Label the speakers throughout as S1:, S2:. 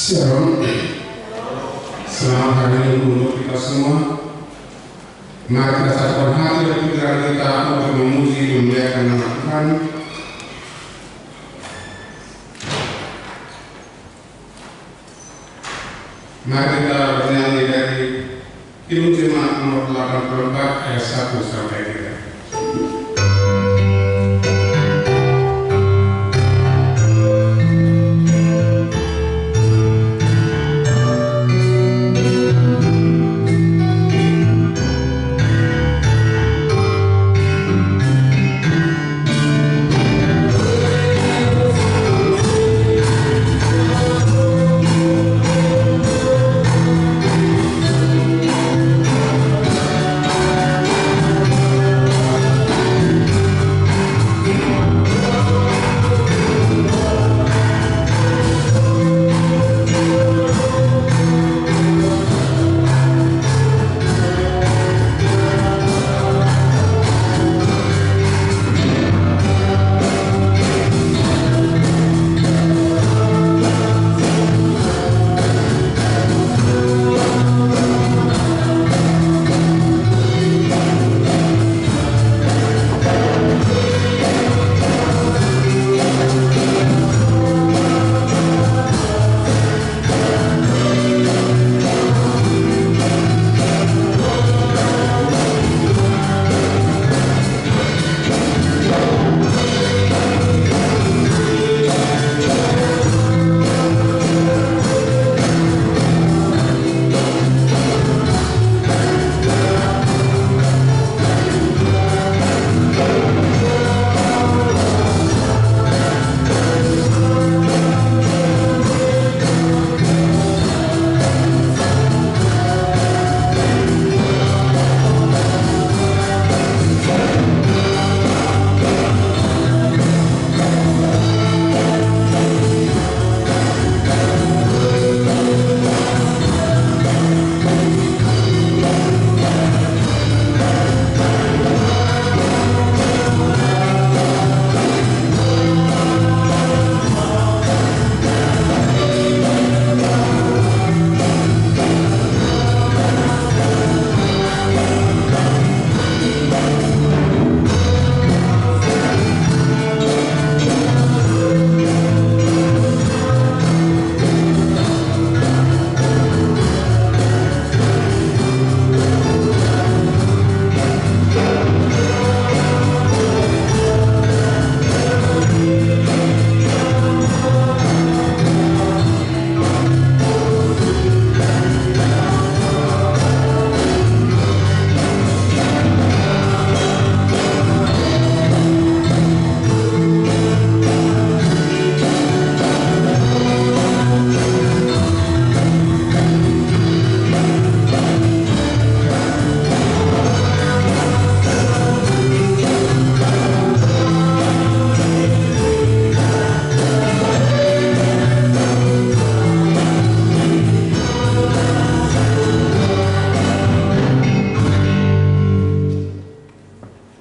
S1: Shalom. Selamat hari untuk kita semua. Mari kita satukan hati dan pikiran kita untuk memuji dan memuliakan nama Tuhan. Mari kita bernyanyi dari Kidung Jemaat nomor 84 ayat 1 sampai 3.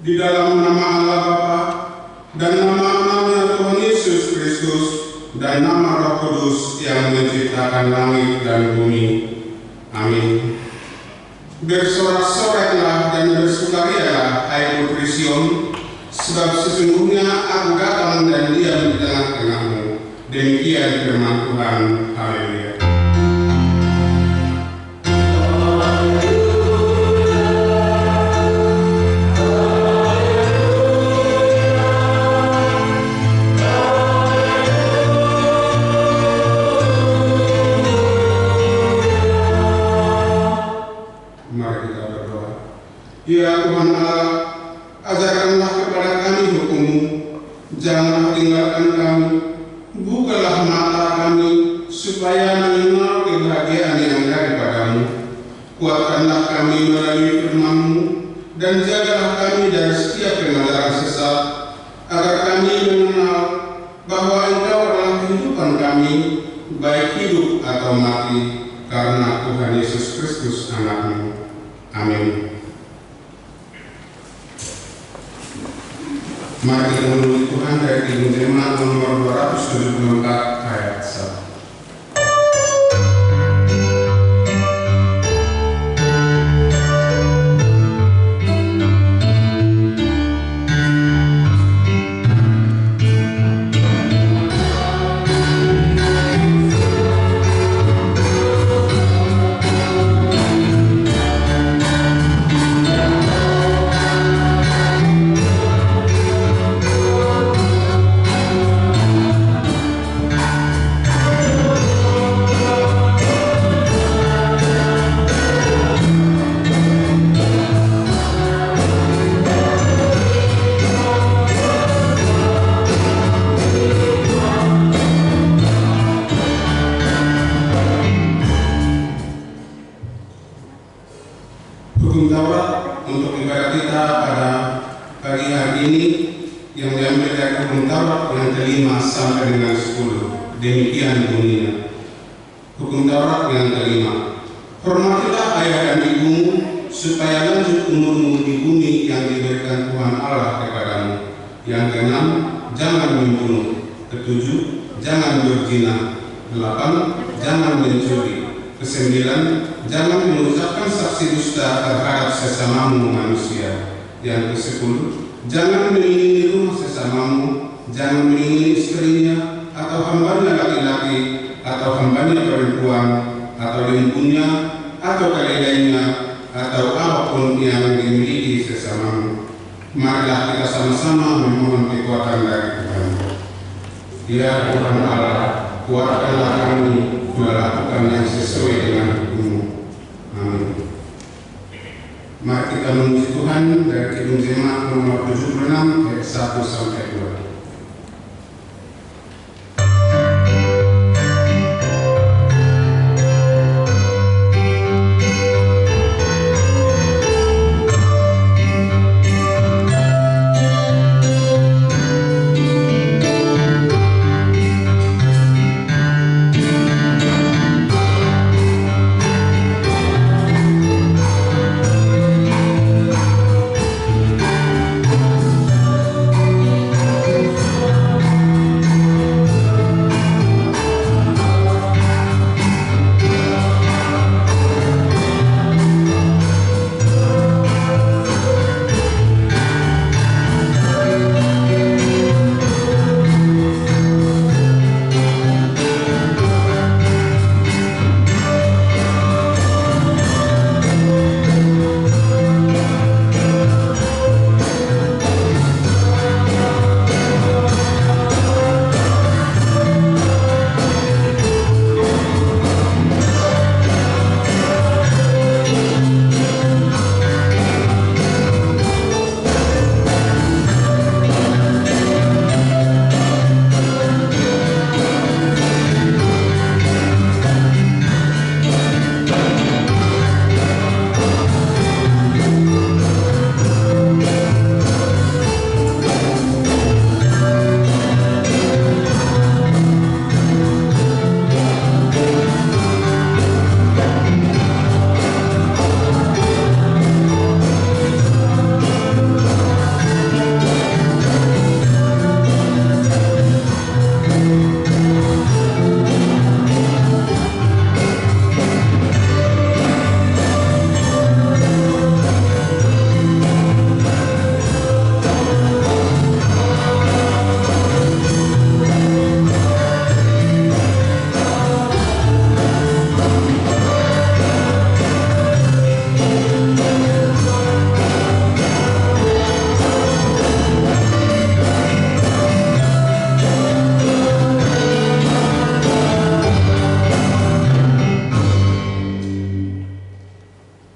S1: Di dalam nama Allah Bapa dan nama anaknya Tuhan Yesus Kristus dan nama Roh Kudus yang menciptakan langit dan bumi. Amin. Bersorak-soraklah dan bersukarialah, hai putri Sion, sebab sesungguhnya aku datang dan diam di tengah-tengahmu. Demikian firman Tuhan. Haleluya. Ya Tuhan Allah, ajarkanlah kepada kami hukum-Mu, janganlah tinggalkan kami, bukalah mata kami, supaya mengenal kebahagiaan yang daripada-Mu. Kuatkanlah kami melalui firman-Mu, dan jagalah kami dari setiap pengajaran sesat, agar kami mengenal bahwa Engkau adalah kehidupan kami, baik hidup atau mati, karena Tuhan Yesus Kristus anak-Mu. Amin. Mari kita memuji Tuhan dari Kidung Jemaat nomor 274 ayat 1. diambil dari hukum Taurat yang kelima sampai dengan 10. Demikian bunyinya. Hukum Taurat yang kelima. Hormatilah ayah dan ibumu, supaya lanjut umurmu di bumi yang diberikan Tuhan Allah kepadamu. Yang keenam, jangan membunuh. Ketujuh, jangan berzina. 8, jangan mencuri. Kesembilan, jangan mengucapkan saksi dusta terhadap sesamamu manusia. Yang ke-10, jangan mengingini rumah sesamamu, jangan mengingini istrinya, atau hambanya laki-laki, atau hambanya perempuan, atau lembunya, atau keledainya, atau apapun yang dimiliki sesamamu. Marilah kita sama-sama memohon kekuatan dari Tuhan. Ya Tuhan Allah, kuatkanlah kami melakukan yang sesuai dengan hukum-Mu. Amin. Mari kita memuji Tuhan dari Kidung Jemaat nomor 76 ayat 1 sampai 2.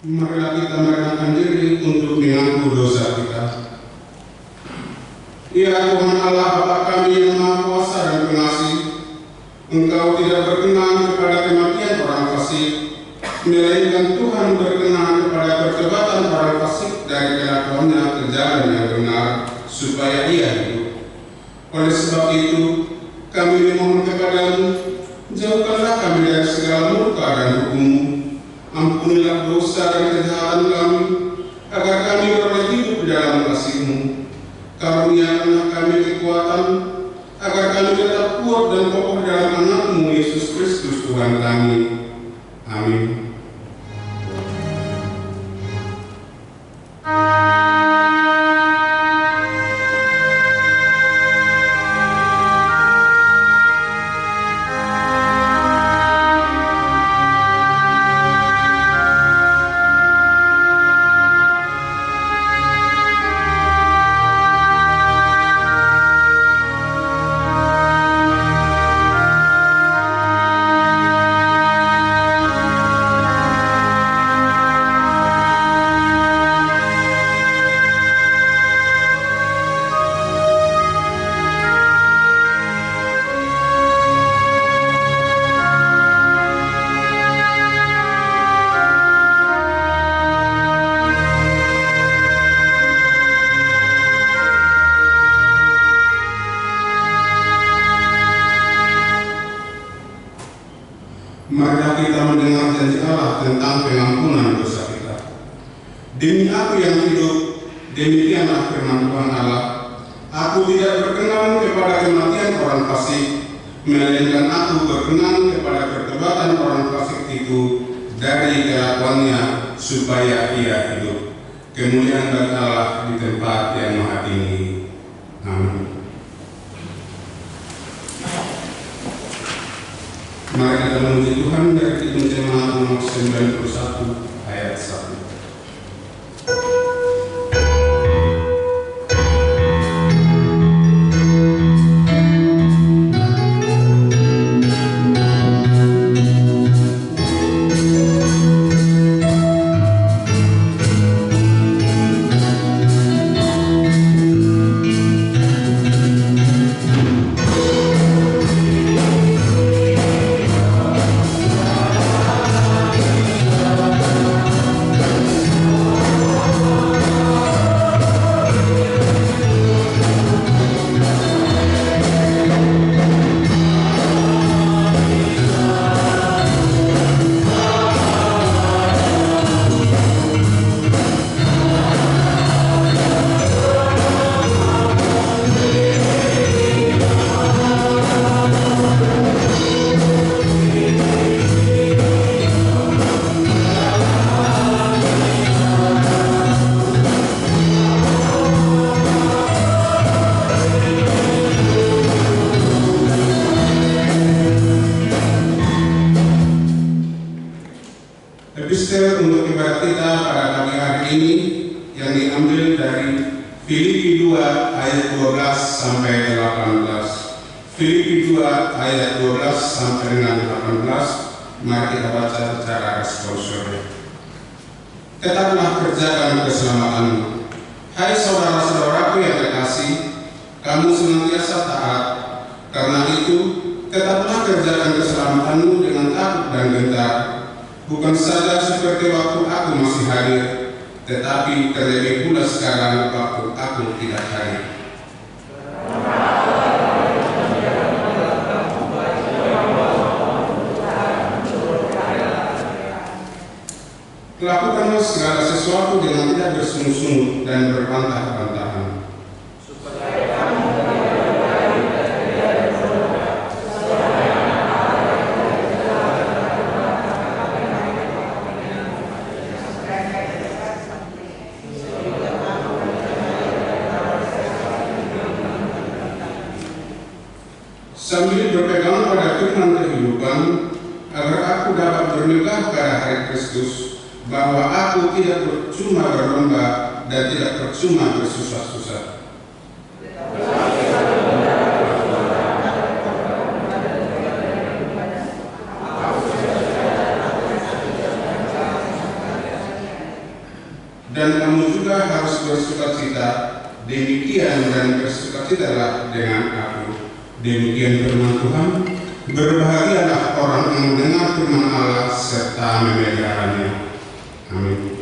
S1: Marilah kita merendahkan diri untuk mengaku dosa kita. Ya Tuhan Allah Bapa kami yang Maha Kuasa dan Pengasih, Engkau tidak berkenan kepada kematian orang fasik, melainkan Tuhan berkenan kepada pertobatan orang fasik dari kelakuannya ke jalan yang benar, supaya ia hidup. Oleh sebab itu, kami memohon kepadamu, jauhkanlah kami dari segala murka dan hukum-Mu. Ampunilah dosa dan kejahatan kami, agar kami beroleh hidup di dalam kasih-Mu. Karuniakanlah kami kekuatan, agar kami tetap kuat dan kokoh dalam anak-Mu Yesus Kristus Tuhan kami. Amin. Marilah kita mendengar janji Allah tentang pengampunan dosa kita. Demi aku yang hidup, demikianlah firman Tuhan Allah, aku tidak berkenan kepada kematian orang fasik, melainkan aku berkenan kepada pertobatan orang fasik itu dari kelakuannya supaya ia hidup. Kemuliaan bagi Allah di tempat yang maha tinggi. Amin. Mari kita memuji Tuhan dari Kidung Jemaat nomor 91 ayat 1. Epistel untuk ibadah kita pada pagi hari ini yang diambil dari Filipi 2 ayat 12 sampai 18. Filipi 2 ayat 12 sampai dengan 18. Mari kita baca secara responsif. Tetaplah kerjakan keselamatanmu. Hai saudara-saudaraku yang kekasih, kamu senantiasa taat. Karena itu, tetaplah kerjakan keselamatanmu dengan takut dan gentar. Bukan saja seperti waktu aku masih hadir, tetapi terlebih pula sekarang waktu aku tidak hadir. Lakukanlah segala sesuatu dengan tidak bersungut-sungut dan berbantah-bantahan. Sambil berpegang pada firman kehidupan, agar aku dapat bermegah pada hari Kristus, bahwa aku tidak percuma berlomba dan tidak percuma bersusah-susah. Dan kamu juga harus bersukacita, demikian dan bersukacitalah dengan aku. Demikian firman Tuhan. Berbahagialah orang yang mendengar firman Allah serta memeliharanya. Amin.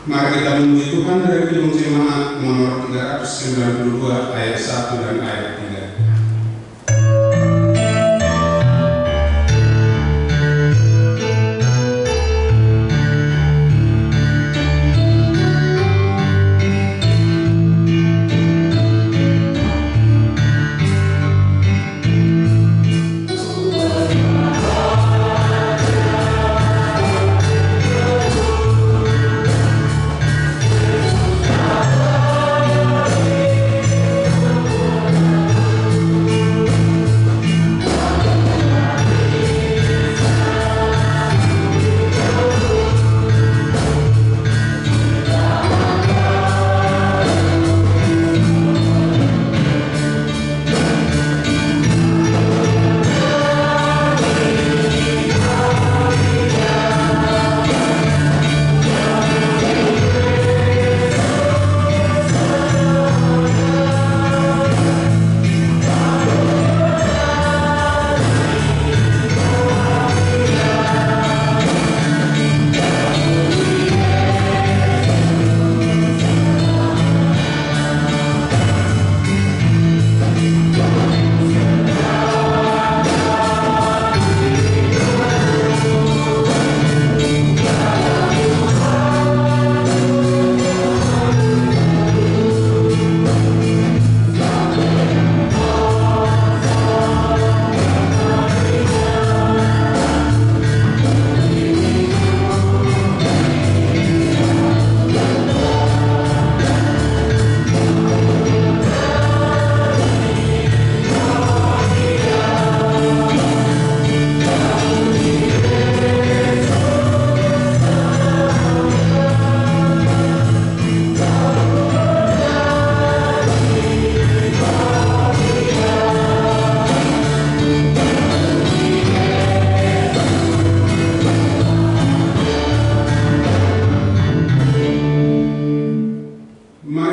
S1: Mari kita memuji Tuhan dari Kidung Jemaat nomor 392 ayat 1 dan ayat 3.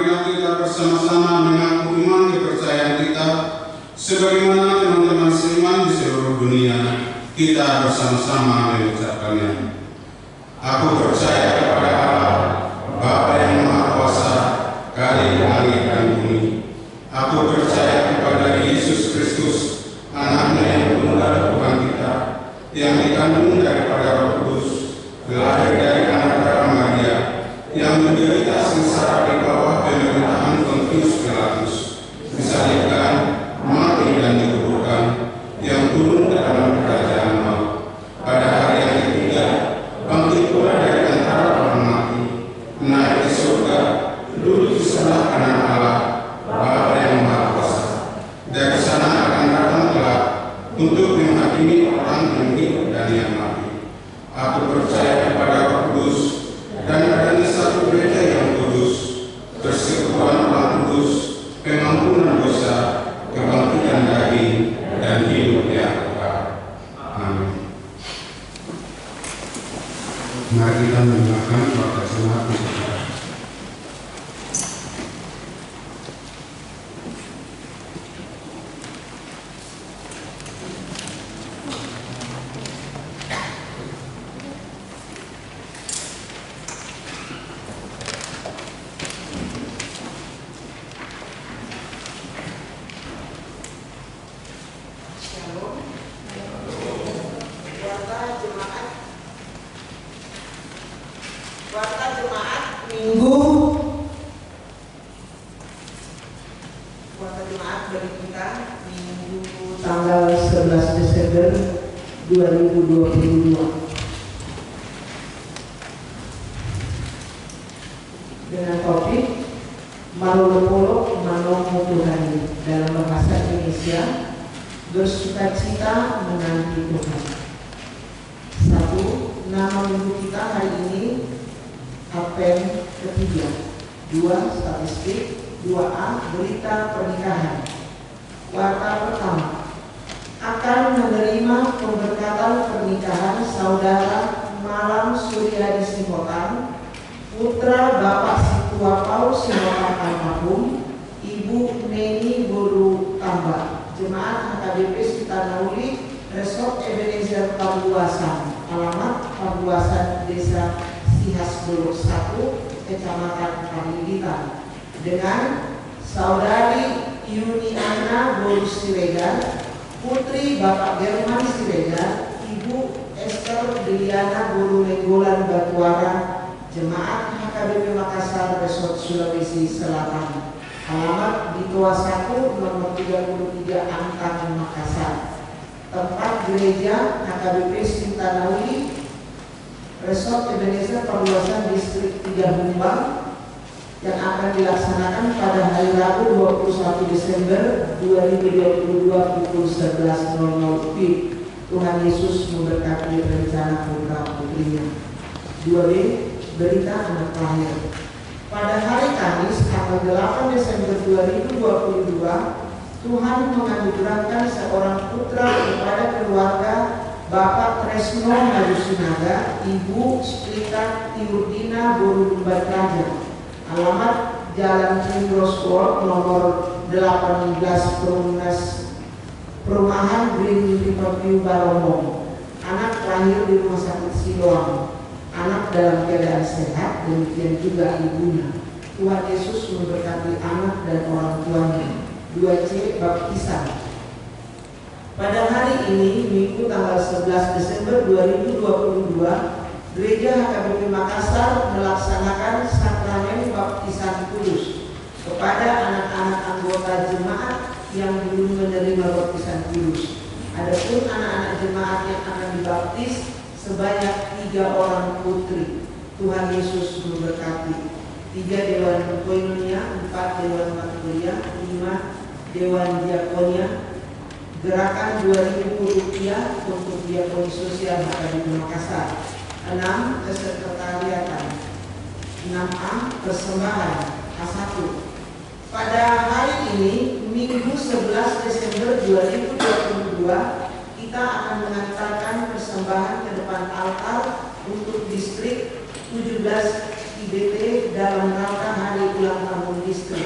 S1: marilah kita bersama-sama mengaku iman kepercayaan kita sebagaimana teman-teman seiman di seluruh dunia kita bersama-sama mengucapkannya. Aku percaya kepada Allah, Bapa yang Maha Kuasa, Kali langit dan bumi. Aku percaya kepada Yesus Kristus, Anaknya yang tunggal Tuhan kita, yang dikandung daripada Roh Kudus, lahir dari anak darah Maria, yang menderita sengsara di bawah pemerintahan Pontius Pilatus, disalibkan, mati dan dikuburkan, yang turun ke dalam kerajaan maut. Pada hari yang ketiga, bangkit pula dari antara orang mati, naik ke surga, duduk di sebelah kanan Allah, Bapa yang Maha Kuasa. Dari sana akan datang kelak untuk menghakimi orang yang hidup dan yang mati. Aku percaya kepada Roh Kudus dan adanya satu gereja yang kudus, persekutuan orang kudus, pengampunan dosa, kebangkitan daging, dan hidup yang kekal. Amin. Mari kita mendengarkan waktu Jumat.
S2: Tanggal 11 Desember 2022 dengan topik Marulopolo Manomo Tuhani dalam bahasa Indonesia, bersukacita menanti Tuhan. 1. Nama minggu kita hari ini Advent ketiga. 2. Statistik. 2A. Berita pernikahan. Warta pertama, akan menerima pemberkatan pernikahan saudara Malam Suryadi Simotan, putra Bapak Situa Paul Simotan Almarhum, Ibu Neni Buru Tambah, Jemaat HKBP Sitanauli, Resort Ebenezer Pabuasan, alamat Pabuasan Desa Sihas Beluk 1, Kecamatan Pamilitan, dengan saudari Yuniana Bolu Siregar, putri Bapak German Siregar, Ibu Esther Diliana Bolu Lenggolan Batuara, Jemaat HKBP Makassar Resort Sulawesi Selatan, alamat di Toa 1 nomor 33 Antang Makassar, tempat gereja HKBP Sintanauli Resort Ebenezer Perluasan Distrik 3 Humbang, yang akan dilaksanakan pada hari Rabu 21 Desember 2022 pukul 11.00 WIB. Tuhan Yesus memberkati rencana putra putrinya. 2B. Berita anak lahir. Pada hari Kamis tanggal 8 Desember 2022, Tuhan menganugerahkan seorang putra kepada keluarga Bapak Tresno Madusinaga, Ibu Splita Tiurdina Borulumbat Raja, alamat Jalan Primrose Walk nomor 18 Perumahan Green Riverview Barombong. Anak lahir di Rumah Sakit Siloam. Anak dalam keadaan sehat, demikian juga ibunya. Tuhan Yesus memberkati anak dan orang tuanya. 2C. Baptisan. Pada hari ini, Minggu tanggal 11 Desember 2022, Gereja HKBP Makassar melaksanakan sakramen baptisan kudus kepada anak-anak anggota jemaat yang belum menerima baptisan kudus. Adapun anak-anak jemaat yang akan dibaptis sebanyak 3 orang putri. Tuhan Yesus memberkati. 3 Dewan Koinonia, 4 Dewan Maturia, 5 Dewan Diakonia. Gerakan Rp2.000 untuk diakoni sosial HKBP Makassar. 6. Kesekretariatan. 6A. Persembahan A1. Pada hari ini, Minggu 11 Desember 2022, kita akan mengantarkan persembahan ke depan altar untuk distrik 17 IBT dalam rangka hari ulang tahun distrik.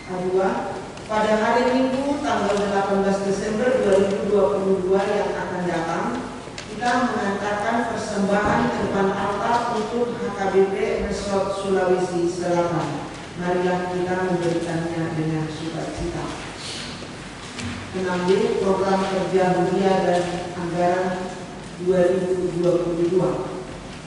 S2: Kedua, pada hari Minggu tanggal 18 Desember 2022 yang akan datang, kita mengantarkan persembahan ke depan altar untuk HKBP Resort Sulawesi Selatan. Marilah kita memberikannya dengan sukacita. 6. Program kerja mulia dan anggaran 2022.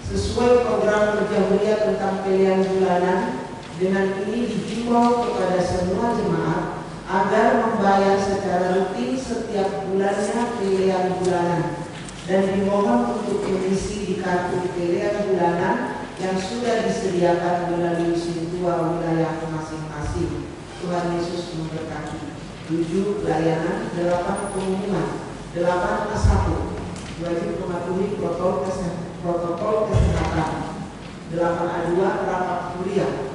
S2: Sesuai program kerja mulia tentang pilihan bulanan, dengan ini dihimbau kepada semua jemaat agar membayar secara rutin setiap bulannya pilihan bulanan, dan dimohon untuk mengisi di kartu pilihan bulanan yang sudah disediakan melalui sintua wilayah masing-masing. Tuhan Yesus memberkati. 7. Layanan. 8. Pengumuman. 8A1 wajib mematuhi protokol kesehatan. 8A2 rapat kuliah.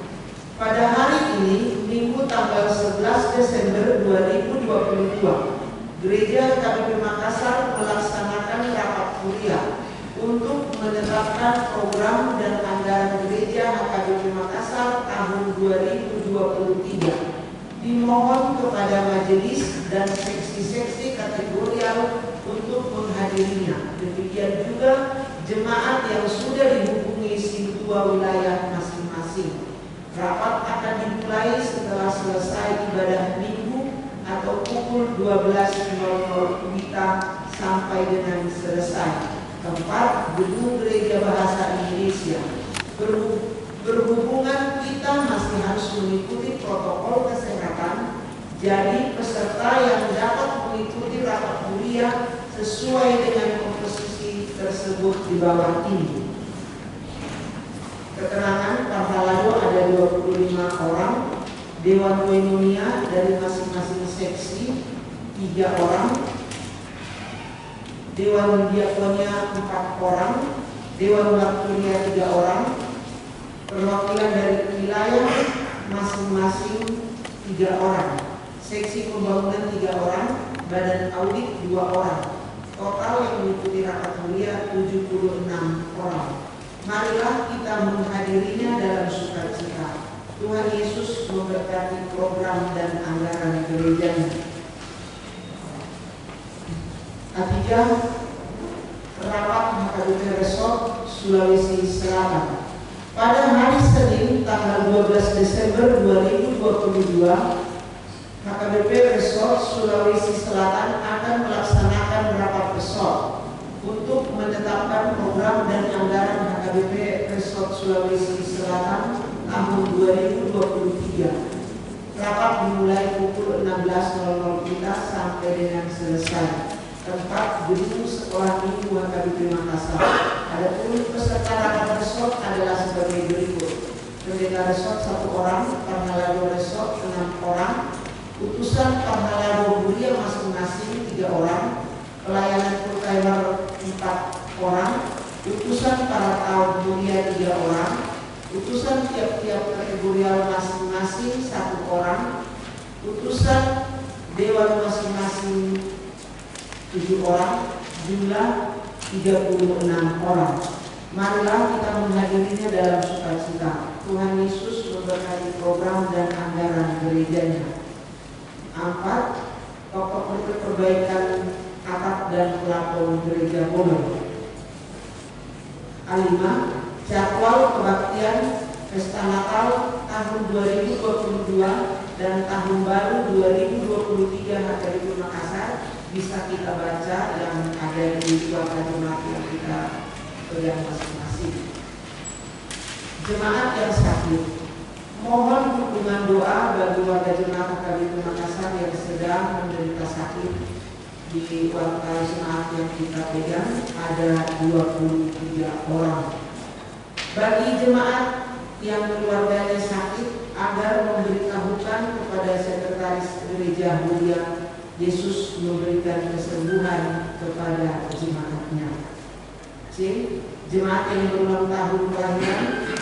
S2: Pada hari ini, Minggu tanggal 11 Desember 2022, Gereja KBP Makassar melaksanakan rapat kuliah untuk menetapkan program dan anggaran gereja HKBP Makassar tahun 2023. Dimohon kepada majelis dan seksi-seksi kategorial untuk menghadirinya. Demikian juga jemaat yang sudah dihubungi sintua wilayah masing-masing. Rapat akan dimulai setelah selesai ibadah minggu atau pukul 12.00 WITA sampai dengan selesai. Tempat Gedung Gereja Bahasa Indonesia. Berhubungan kita masih harus mengikuti protokol kesehatan, jadi peserta yang dapat mengikuti rapat kuliah sesuai dengan komposisi tersebut di bawah ini. Keterangan Pahalado ada 25 orang, Dewan Koinonia dari masing-masing seksi 3 orang, Dewan Diakonia 4 orang, Dewan Waktunia 3 orang, perwakilan dari wilayah masing-masing 3 orang, seksi pembangunan 3 orang, badan audit 2 orang. Total yang mengikuti rapat mulia 76 orang. Marilah kita menghadirinya dalam sukacita. Tuhan Yesus memberkati program dan anggaran gerejanya. Ketiga, rapat HKBP Resort Sulawesi Selatan. Pada hari Senin tanggal 12 Desember 2022, HKBP Resort Sulawesi Selatan akan melaksanakan rapat resort untuk menetapkan program dan anggaran HKBP Resort Sulawesi Selatan tahun 2023. Rapat dimulai pukul 16.00 WITA sampai dengan selesai. Tempat gedung sekolah minggu HKBP Makassar. Adapun peserta rapat resort adalah sebagai berikut: Pendeta Resort 1 orang, Parhalado Resort 6 orang, utusan Parhalado Mulia masing-masing 3 orang, pelayanan Purkaiwar 4 orang, utusan para tahu mulia 3 orang, utusan tiap-tiap kategorial masing-masing 1 orang, utusan dewan masing-masing 7 orang, jumlah 36 orang. Marilah kita menghadirinya dalam sukacita. Tuhan Yesus memberkati program dan anggaran gerejanya. 4. Pokok perbaikan atap dan pelapon gereja Bono. 5. Jadwal kebaktian Pesta Natal tahun 2022 dan Tahun Baru 2023 HKBP Makassar bisa kita baca yang ada di suara jemaat yang kita pegang masing-masing. Jemaat yang sakit, mohon dukungan doa bagi warga jemaat HKBP Makassar yang sedang menderita sakit. Di warga jemaat yang kita pegang ada 23 orang. Bagi jemaat yang keluarganya sakit, agar memberitahukan kepada sekretaris gereja mulia Yesus memberikan kesembuhan kepada jemaatnya. C. Jemaat yang berulang tahun kelahiran.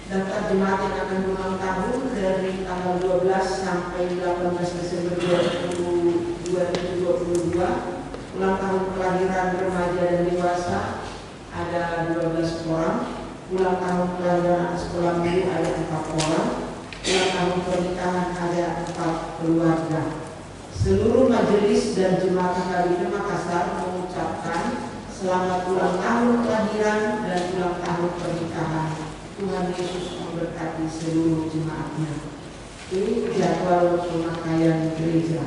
S2: Daftar jemaat yang akan berulang tahun dari tanggal 12 sampai 18 Desember 2022. Ulang tahun kelahiran remaja dan dewasa ada 12 orang. Ulang tahun kelahiran sekolah minggu ada 4 orang. Ulang tahun pernikahan ada 4 keluarga. Seluruh majelis dan jemaat HKBP Makassar mengucapkan selamat ulang tahun kelahiran dan ulang tahun pernikahan. Tuhan Yesus memberkati seluruh jemaatnya. Ini jadwal pemakaian gereja.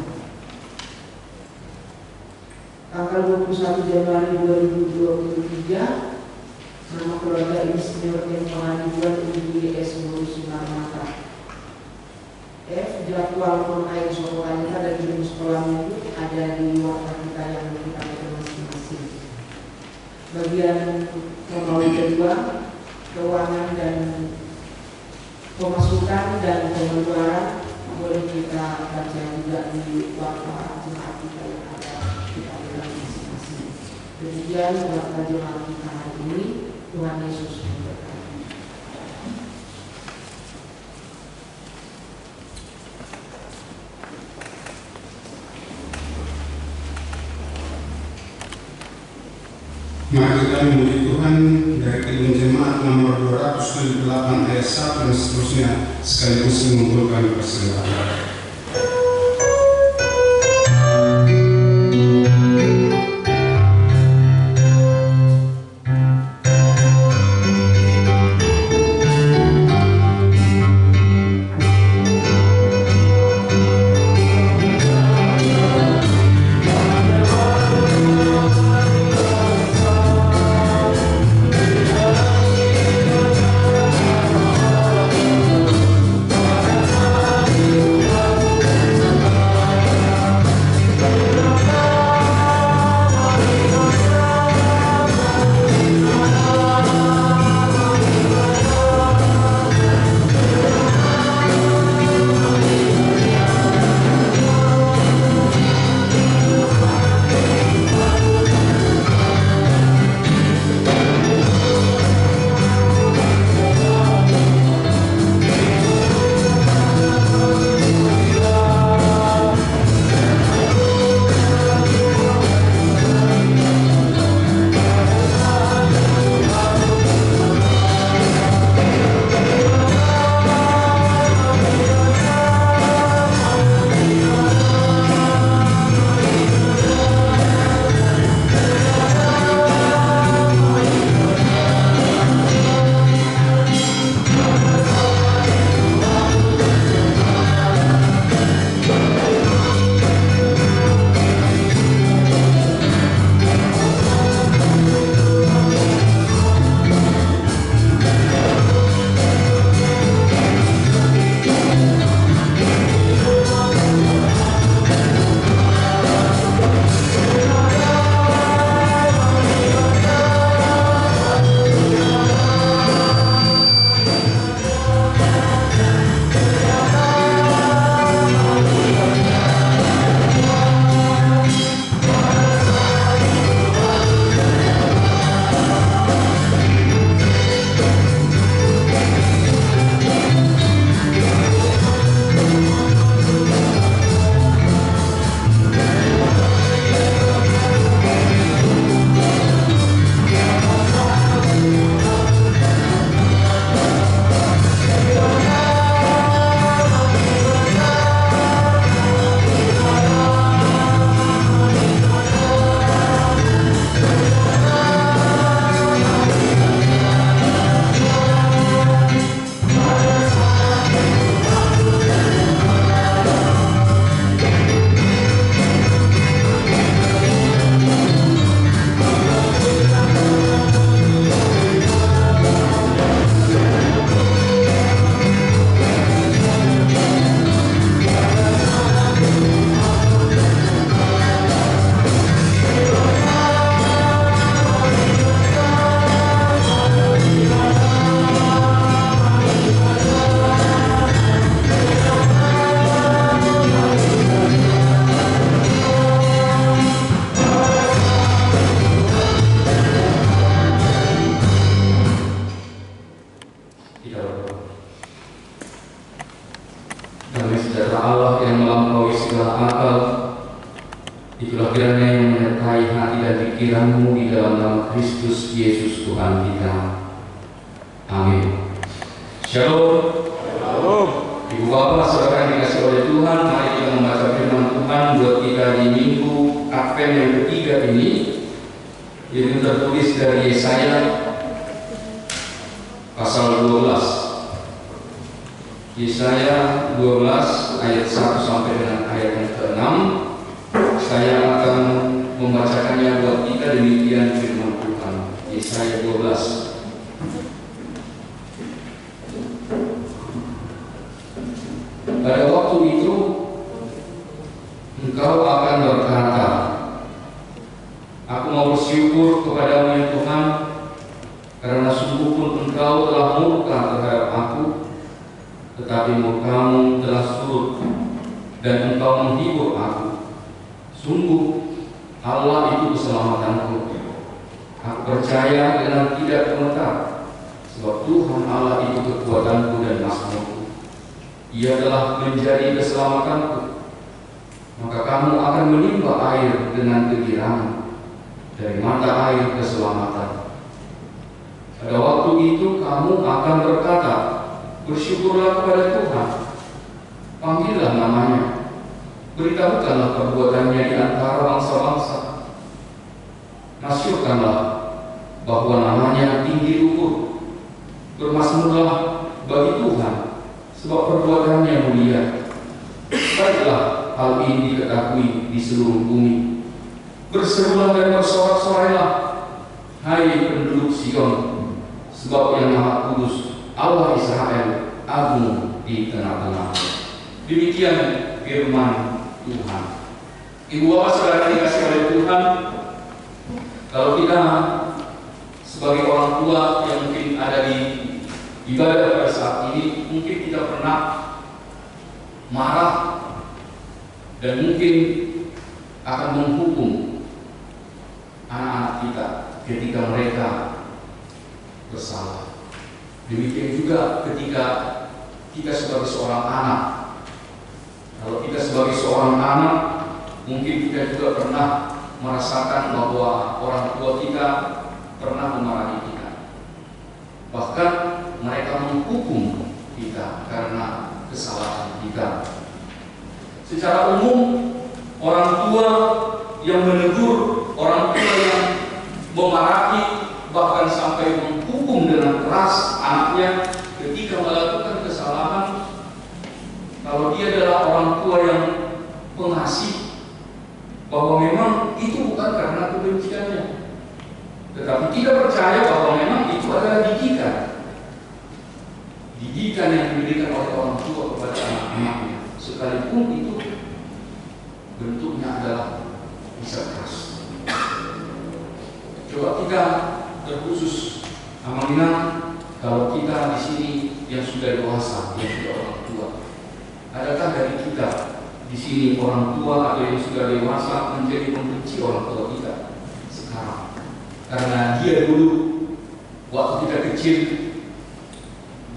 S2: Tanggal 21 Januari 2023, nama keluarga ini senior yang pengajuan Ibu YS Mulu Simarmata. F. Jadwal pemakaian sekolahnya dan jam sekolah minggu ada di warta kita yang kita pakai masing-masing. Bagian kronologi kedua, keuangan dan pemasukan dan pengeluaran boleh kita baca juga di warta jemaat kita yang ada di dalam masing-masing. Demikian warta jemaat kita hari ini. Tuhan Yesus memberkati.
S1: Mari kita memuji Tuhan dari Kidung Jemaat nomor 278 ayat 1 dan seterusnya sekaligus mengumpulkan persembahan.
S3: Itulah kiranya yang menyertai hati dan pikiranmu di dalam nama Kristus Yesus Tuhan kita. Shalom. Ibu Bapak, saudara yang dikasih oleh Tuhan, mari kita membaca firman Tuhan buat kita di Minggu Advent yang ketiga ini, yang tertulis dari Yesaya pasal 12. Yesaya 12 ayat 1 sampai dengan ayat yang ke-6. Saya akan membacakannya buat kita, demikian firman Tuhan. Yesaya 12. Pada waktu itu engkau akan berkata, aku mau bersyukur kepadamu ya Tuhan, karena sungguh pun engkau telah murka terhadap aku, tetapi murkamu telah surut dan engkau menghibur aku. Sungguh Allah itu keselamatanku. Aku percaya dengan tidak gemetar, sebab Tuhan Allah itu kekuatanku dan mazmurku. Ia telah menjadi keselamatanku. Maka kamu akan menimba air dengan kegirangan dari mata air keselamatan. Pada waktu itu kamu akan berkata, bersyukurlah kepada Tuhan, panggillah namanya, beritahukanlah perbuatannya di antara bangsa-bangsa, masyurkanlah bahwa namanya tinggi luhur, bermasmurlah bagi Tuhan, sebab perbuatannya mulia. Baiklah hal ini diketahui di seluruh bumi. Berserulah dan bersorak-sorailah, hai penduduk Sion, sebab yang Maha Kudus, Allah Israel, agung di tengah-tengah. Demikian firman Tuhan. Ibu bapak saudara dikasih oleh Tuhan, kalau kita sebagai orang tua yang mungkin ada di ibadah pada saat ini, mungkin kita pernah marah dan mungkin akan menghukum anak-anak kita ketika mereka bersalah. Demikian juga ketika kita sebagai seorang anak. Kalau kita sebagai seorang anak, mungkin kita juga pernah merasakan bahwa orang tua kita pernah memarahi kita. Bahkan mereka menghukum kita karena kesalahan kita. Secara umum, orang tua yang menegur, orang tua yang memarahi, bahkan sampai menghukum dengan keras anaknya ketika melakukan kesalahan, kalau dia adalah orang tua yang pengasih, bahwa memang itu bukan karena kebenciannya, tetapi tidak percaya bahwa memang itu adalah didikan yang diberikan oleh orang tua kepada anak-anaknya, sekalipun itu bentuknya adalah bisa keras. Coba kita terkhusus amanah, kalau kita di sini yang sudah dewasa, yang sudah orang tua, adakah dari kita di sini orang tua atau yang sudah dewasa menjadi membenci orang tua kita sekarang? Karena dia dulu waktu kita kecil,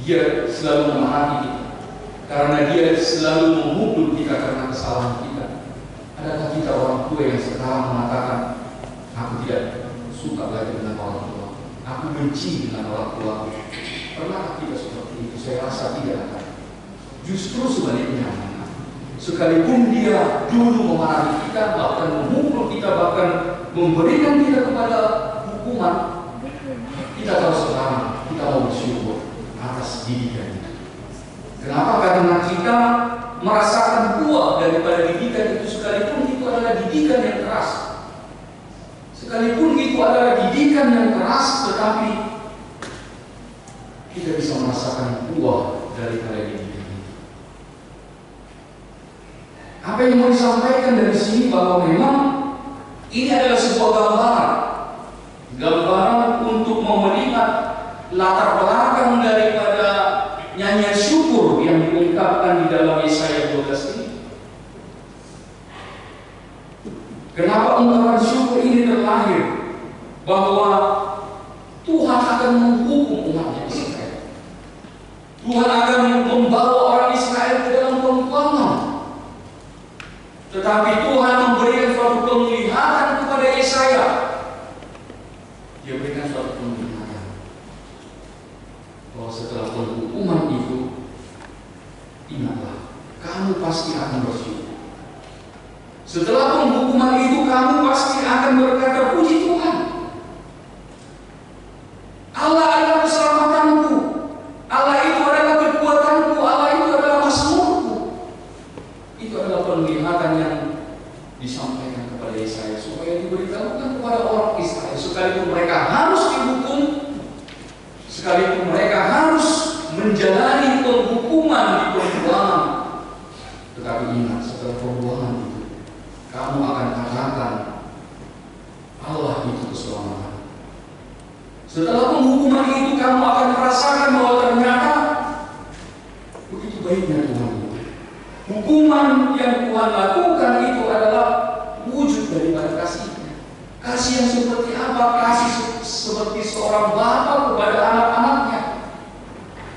S3: dia selalu memarahi kita, karena dia selalu memukul kita karena kesalahan kita. Adakah kita orang tua yang sekarang mengatakan, aku tidak suka lagi dengan orang tua, aku benci dengan orang tua? Pernah kita seperti itu? Saya rasa tidak akan. Justru sebaliknya, sekalipun dia dulu memarahi kita, bahkan memukul kita, bahkan memberikan kita kepada hukuman, kita tahu sekarang kita mau bersyukur atas didikan itu. Kenapa? Karena kita merasakan buah daripada didikan itu, sekalipun itu adalah didikan yang keras. Sekalipun itu adalah didikan yang keras, tetapi kita bisa merasakan buah daripada didikan itu. Apa yang mau disampaikan dari sini, bahwa memang ini adalah sebuah gambaran untuk melihat latar belakang daripada nyanyian syukur yang diungkapkan di dalam Yesaya 12 ini. Kenapa ungkapan syukur ini terlahir? Bahwa Tuhan akan menghukum umatnya Israel. Tuhan akan membawa orang Israel ke dalam pembuangan. Tetapi Tuhan memberikan suatu penglihatan kepada Yesaya. Dia berikan suatu penglihatan bahwa setelah penghukuman kamu pasti akan bersyukur. Setelah penghukuman itu, kamu pasti akan berkata, puji Tuhan, Allah adalah keselamatanku, Allah itu adalah kekuatanku, Allah itu adalah mazmurku. Itu adalah penglihatan yang disampaikan kepada Yesaya supaya diberitahukan kepada orang Israel, sekalipun mereka harus dihukum, sekalipun mereka harus menjalani penghukuman di pembuangan. Tetapi ingat, setelah pembuangan itu, kamu akan katakan Allah itu keselamatan. Setelah penghukuman itu, kamu akan merasakan bahwa ternyata begitu baiknya Tuhan itu. Hukuman yang Tuhan lakukan itu adalah wujud daripada kasih-Nya. Kasih yang seperti apa? Kasih seperti seorang bapa kepada anak-anaknya.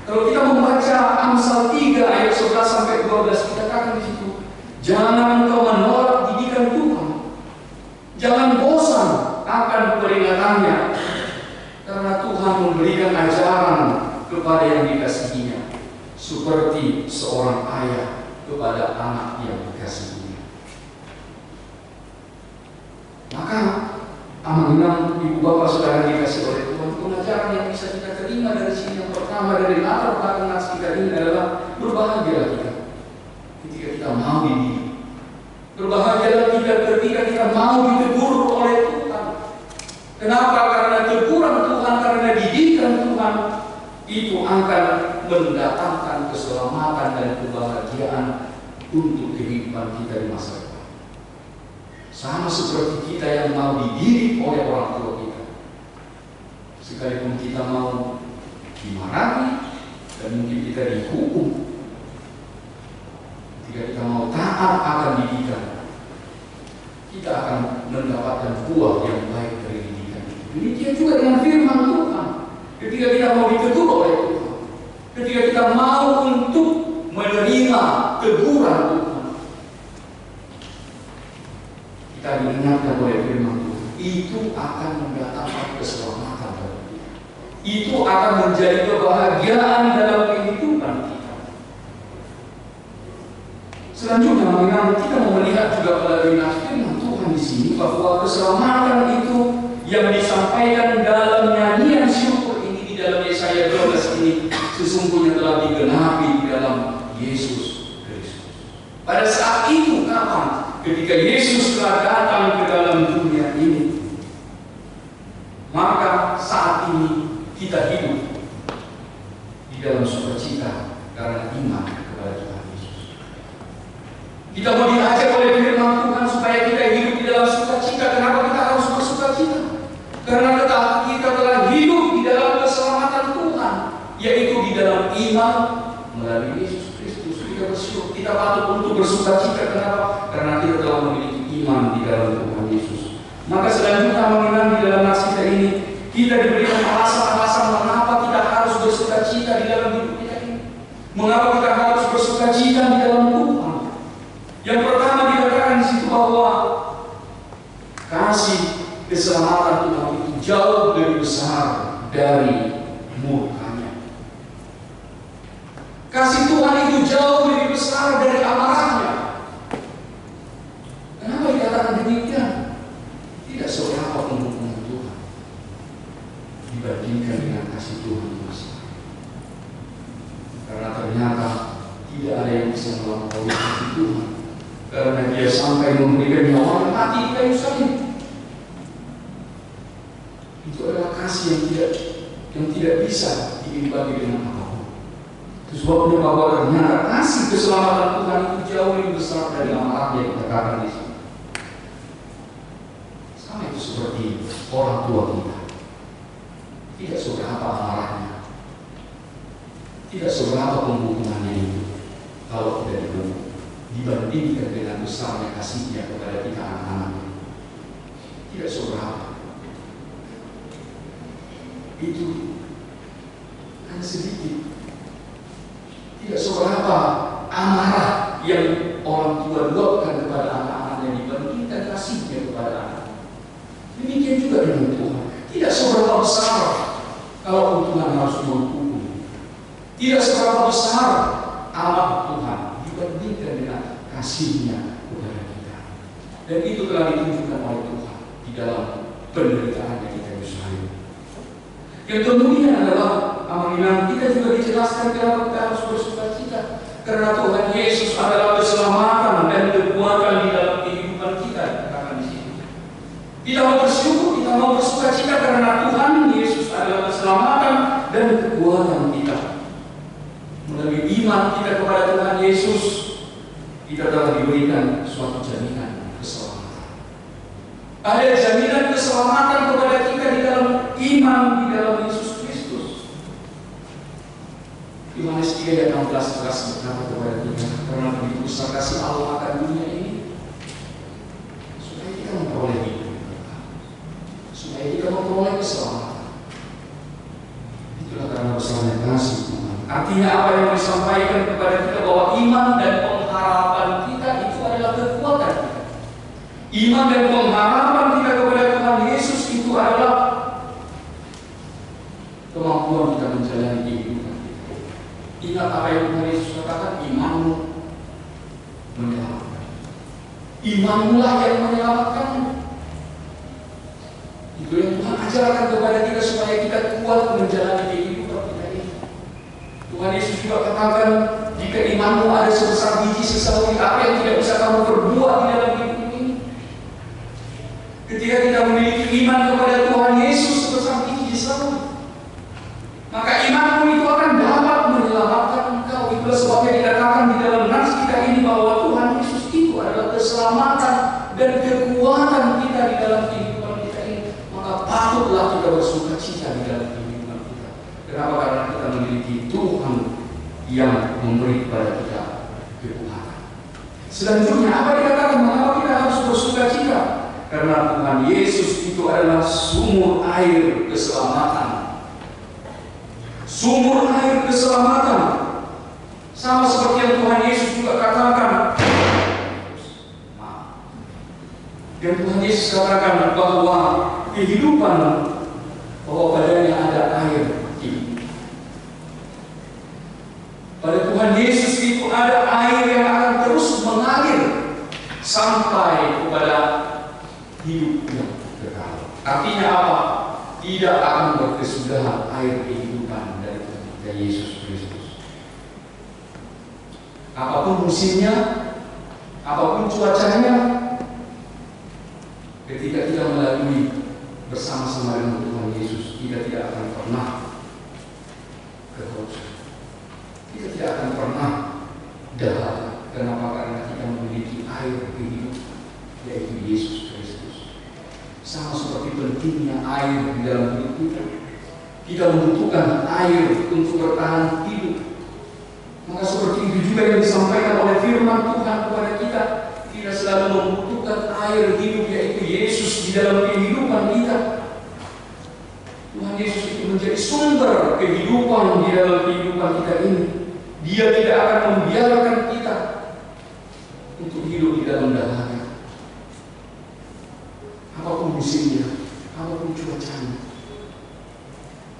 S3: Kalau kita membaca Amsal 3 ayat 11 sampai 12, dikatakan di situ, jangan engkau menolak didikan Tuhan, jangan bosan akan peringatannya, karena Tuhan memberikan ajaran kepada yang dikasihinya, seperti seorang ayah kepada anak yang dikasihinya. Maka amanah ibu bapak saudara dikasih oleh Tuhan, pengajaran yang bisa kita terima dari sini yang pertama dari latar belakang nas kita ini adalah berbahagialah kita ketika kita mau dididik. Berbahagialah kita ketika kita mau ditegur oleh Tuhan. Kenapa? Karena teguran Tuhan, karena didikan Tuhan itu akan mendatangkan keselamatan dan kebahagiaan untuk kehidupan kita di masa depan. Sama seperti kita yang mau dididik oleh orang tua kita. Sekalipun kita mau dimarahi dan mungkin kita dihukum, ketika kita mau taat akan didikan, kita akan mendapatkan buah yang baik dari didikan itu. Demikian juga dengan firman Tuhan. Ketika kita mau ditegur oleh Tuhan, ketika kita mau untuk menerima teguran Tuhan, kita diingatkan oleh firman Tuhan, itu akan mendatangkan keselamatan bagi kita. Itu akan menjadi kebahagiaan dalam kehidupan kita. Selanjutnya, memang kita mau melihat juga melalui firman Tuhan di sini bahwa keselamatan itu yang disampaikan dalam nyanyian syukur ini di dalam Yesaya 12 ini sesungguhnya telah digenapi di dalam Yesus Kristus. Pada saat itu kapan? Ketika Yesus telah datang ke dalam dunia ini, maka saat ini kita hidup di dalam sukacita karena iman kepada Tuhan Yesus. Kita mau diajak oleh firman Tuhan supaya kita hidup di dalam sukacita. Kenapa kita harus bersukacita? Karena kita telah hidup di dalam keselamatan Tuhan, yaitu di dalam iman melalui Yesus Kristus. Kita patut untuk bersukacita. Kenapa? Karena kita telah memiliki iman di dalam Tuhan Yesus. Maka selanjutnya mengenal di dalam nas kita ini, kita diberikan alasan-alasan mengapa kita harus bersukacita di dalam hidup kita ini. Mengapa kita harus bersukacita di dalam Tuhan? Yang pertama dikatakan di situ bahwa kasih keselamatan Tuhan itu jauh lebih besar dari murkanya. Kasih Tuhan itu jauh lebih besar dari amarahnya. Kenapa dikatakan demikian? Tidak seberapa penghukuman Tuhan dibandingkan dengan kasih Tuhan itu besar. Karena ternyata tidak ada yang bisa melampaui kasih Tuhan, karena Dia sampai memberikan nyawa mati di kayu salib. Itu adalah kasih yang tidak bisa diimbangi dengan apapun. Itu sebabnya bahwa ternyata kasih keselamatan Tuhan itu jauh lebih besar dari amarah yang dikatakan di sini. Sama itu seperti orang tua kita. Tidak seberapa amarahnya, tidak seberapa penghukumannya itu kalau tidak dihukum, dibandingkan dengan besarnya kasihnya kepada kita anak-anaknya. Tidak seberapa. Itu hanya sedikit. Tidak seberapa amarah yang orang tua luapkan kepada anak-anaknya dibandingkan kasihnya kepada anak. Demikian juga dengan Tuhan. Tidak seberapa besar kalau Tuhan harus menghukum. Tidak seberapa besar amarah Tuhan dibandingkan dengan kasih-Nya kepada kita. Dan itu telah ditunjukkan oleh Tuhan di dalam penderitaan yang kita usahakan. Yang kemudian adalah amanah kita juga dijelaskan kenapa kita harus bersukacita. Karena Tuhan Yesus adalah keselamatan dan kekuatan di dalam kehidupan kita. Katakan di sini. Kita mau bersyukur, kita mau bersukacita karena Tuhan Yesus adalah keselamatan dan kekuatan kita. Melalui iman kita kepada Tuhan Yesus, kita telah diberikan suatu jaminan keselamatan. Ada jaminan keselamatan kepada kita di dalam iman di dalam Yesus Kristus. Yohanes 3 ayat 16 berkata kepada kita, karena begitu besar kasih Allah akan dunia ini, supaya kita memperoleh hidup, supaya kita memperoleh keselamatan. Itulah karena besarnya kasih Tuhan. Artinya apa yang disampaikan kepada kita bahwa iman dan pengharapan kita itu adalah kekuatan kita. Iman dan pengharapan kita kepada Tuhan Yesus itu adalah kemampuan kita menjalani kehidupan kita. Ingat apa yang Tuhan Yesus katakan, imanmu menyelamatkan. Imanmulah yang menyelamatkanmu. Itu yang Tuhan ajarkan kepada kita supaya kita kuat menjalani kehidupan kita ini. Tuhan Yesus juga katakan, jika imanmu ada sebesar biji sesawi api yang tidak bisa kamu perbuat di dalam hidup ini. Ketika kita memiliki iman kepada Tuhan Yesus sebesar biji sesawi, maka imanmu itu akan dapat menyelamatkan engkau. Itulah sebabnya dikatakan di dalam nas kita ini bahwa Tuhan Yesus itu adalah keselamatan dan kekuatan kita di dalam kehidupan kita ini. Maka patutlah kita bersukacita di dalam kehidupan kita. Kenapa? Karena kita memiliki Tuhan yang memberi kepada kita kekuatan. Selanjutnya apa dikatakan? Mengapa kita harus bersukacita? Karena Tuhan Yesus itu adalah sumur air keselamatan. Sumur air keselamatan. Sama seperti yang Tuhan Yesus juga katakan. Dan Tuhan Yesus katakan bahwa kehidupan, bahwa padanya ada air hidup. Pada Tuhan Yesus itu ada air yang akan terus mengalir sampai kepada hidup yang kekal. Artinya apa? Tidak akan berkesudahan air kehidupan dari Tuhan Yesus Kristus. Apapun musimnya, apapun cuacanya, ketika kita melalui bersama-sama dengan Tuhan Yesus, kita tidak akan pernah kehausan. Kita tidak akan pernah dahaga. Kenapa? Karena kita memiliki air kehidupan, yaitu Yesus Kristus. Sama seperti pentingnya air di dalam hidup kita. Kita membutuhkan air untuk bertahan hidup. Maka seperti itu juga yang disampaikan oleh firman Tuhan kepada kita. Kita selalu membutuhkan air hidup, yaitu Yesus di dalam kehidupan kita. Tuhan Yesus itu menjadi sumber kehidupan di dalam kehidupan kita ini. Dia tidak akan membiarkan kita untuk hidup di dalam dahaga. Apapun musimnya, apapun cuacanya,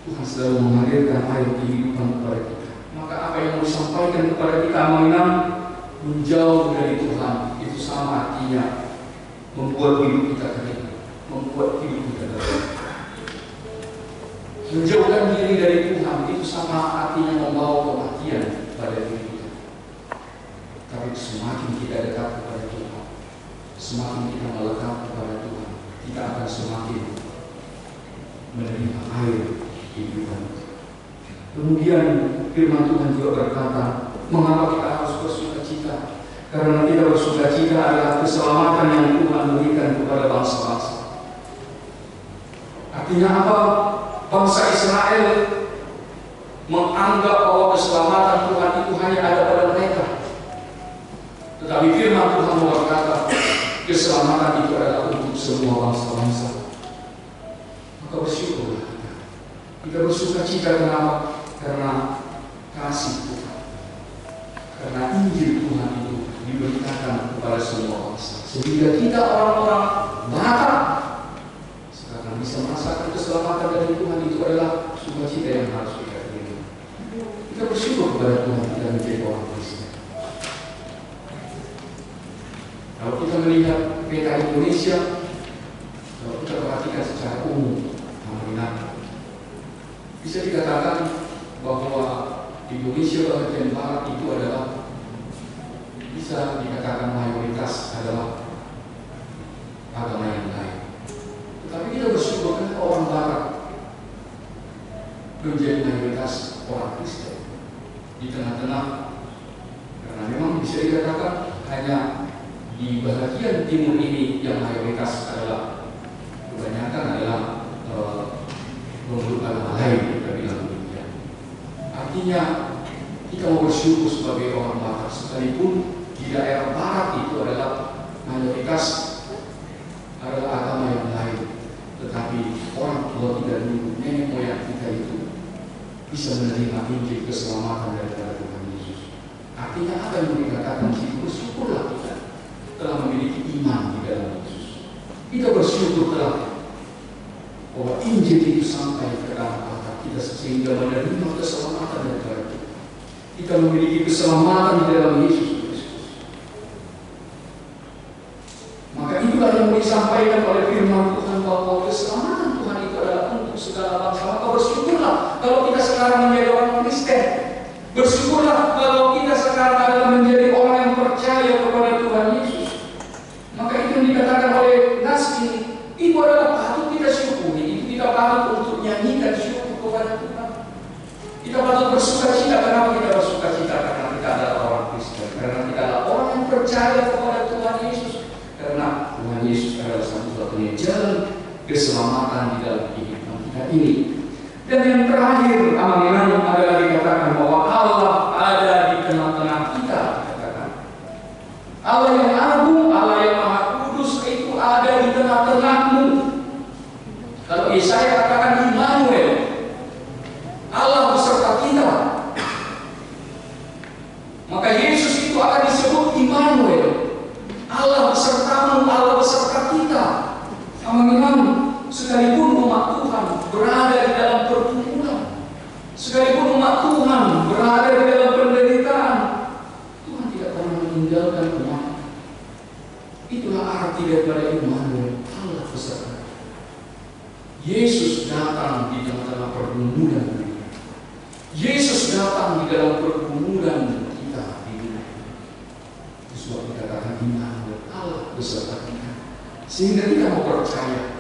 S3: Tuhan selalu menghadirkan air kehidupan kepada kita. Maka apa yang mau disampaikan kepada kita menjauh dari Tuhan, itu sama artinya membuat hidup kita kering, membuat hidup kita kering. Menjauhkan diri dari Tuhan itu sama artinya membawa kematian pada diri kita. Tapi semakin kita dekat kepada Tuhan, semakin kita melekat kepada Tuhan, kita akan semakin menerima air kehidupan. Kemudian firman Tuhan juga berkata, mengapa kita harus bersukacita? Karena kita bersukacita adalah keselamatan yang Tuhan berikan kepada bangsa-bangsa. Artinya apa? Bangsa Israel menganggap bahwa keselamatan Tuhan itu hanya ada pada mereka. Tetapi firman Tuhan berkata, keselamatan itu adalah untuk semua bangsa-bangsa. Maka bersyukurlah kita. Kita bersukacita kenapa? Karena kasih Tuhan. Karena Injil Tuhan itu diberitakan kepada semua bangsa. Sehingga kita orang-orang Batak sekarang bisa merasakan keselamatan dari Tuhan. Itu adalah sukacita yang harus kita terima. Kita bersyukur kepada Tuhan kita menjadi orang Kristen. melihat peta Indonesia, kalau kita perhatikan secara umum, bisa dikatakan bahwa Indonesia bagian barat itu adalah bisa dikatakan mayoritas adalah agama yang lain. Tetapi kita bersyukur kan orang barat menjadi mayoritas orang Kristen di tengah-tengah, karena memang bisa dikatakan hanya di bagian timur ini yang mayoritas adalah kebanyakan adalah memeluk agama lain, kita bilang demikian. Artinya kita mau bersyukur sebagai orang barat, sekalipun di daerah barat itu adalah mayoritas adalah agama yang lain, tetapi orang tua kita dulu, nenek moyang kita itu bisa menerima Injil keselamatan daripada Tuhan Yesus. Artinya apa yang dikatakan di situ, bersyukurlah kita telah memiliki iman di dalam Yesus. Kita bersyukur telah bahwa Injil itu sampai ke dalam hati kita sehingga menerima keselamatan daripada Tuhan. Kita memiliki keselamatan di dalam Yesus Kristus. Maka itulah yang disampaikan oleh firman Tuhan bahwa keselamatan Tuhan itu adalah untuk segala bangsa. Maka bersyukurlah kalau kita sekarang menjadi orang Kristen. Bersyukurlah kalau kita sekarang adalah menjadi orang yang percaya kepada Tuhan Yesus. Maka itu yang dikatakan oleh nas ini, itu adalah patut kita syukuri. Itu kita patut untuk nyanyikan syukur kepada Tuhan. Kita patut bersuka cita. Kenapa kita bersuka cita? Karena kita adalah orang Kristen. Karena kita adalah orang yang percaya kepada Tuhan Yesus. Karena Tuhan Yesus adalah satu-satunya jalan keselamatan di dalam kehidupan kita ini. Dan yang terakhir, amanah adalah dikatakan bahwa Allah ada di tengah-tengah kita. Dikatakan Allah yang agung, Allah yang maha kudus itu ada di tengah-tengahmu. Kalau Yesaya katakan Immanuel, Allah beserta kita. Maka Yesus itu akan disebut Immanuel, Allah besertamu, Allah beserta kita. Amin. Sekalipun umat Tuhan berada di dalam pergumulan, sekalipun umat Tuhan berada di dalam penderitaan, Tuhan tidak pernah meninggalkan umat. Itulah arti daripada Immanuel, Allah beserta. Yesus datang di tengah-tengah pergumulan. Yesus datang di dalam pergumulan kita di dunia. Sebab kita katakan Immanuel, Allah beserta kita. Sehingga kita mau percaya,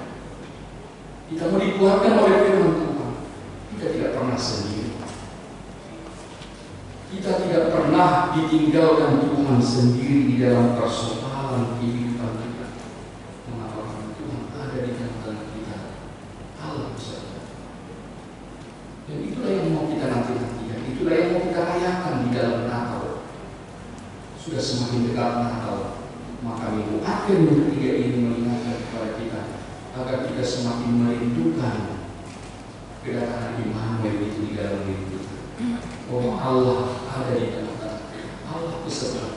S3: kita mau dikuatkan oleh firman Tuhan. Kita tidak pernah sendiri. Kita tidak pernah ditinggalkan Tuhan sendiri di dalam persoalan kehidupan kita. Mengapa? Tuhan ada di tengah-tengah kita. Allah beserta. Dan itulah yang mau kita nanti-nantikan. Itulah yang mau kita rayakan di dalam Natal. Sudah semakin dekat Natal, maka minggu akhir minggu ketiga ini mengingatkan kepada kita agar kita semakin merindukan kedatangan Immanuel itu di dalam diri kita. Bahwa Allah ada di tengah-tengah, Allah beserta.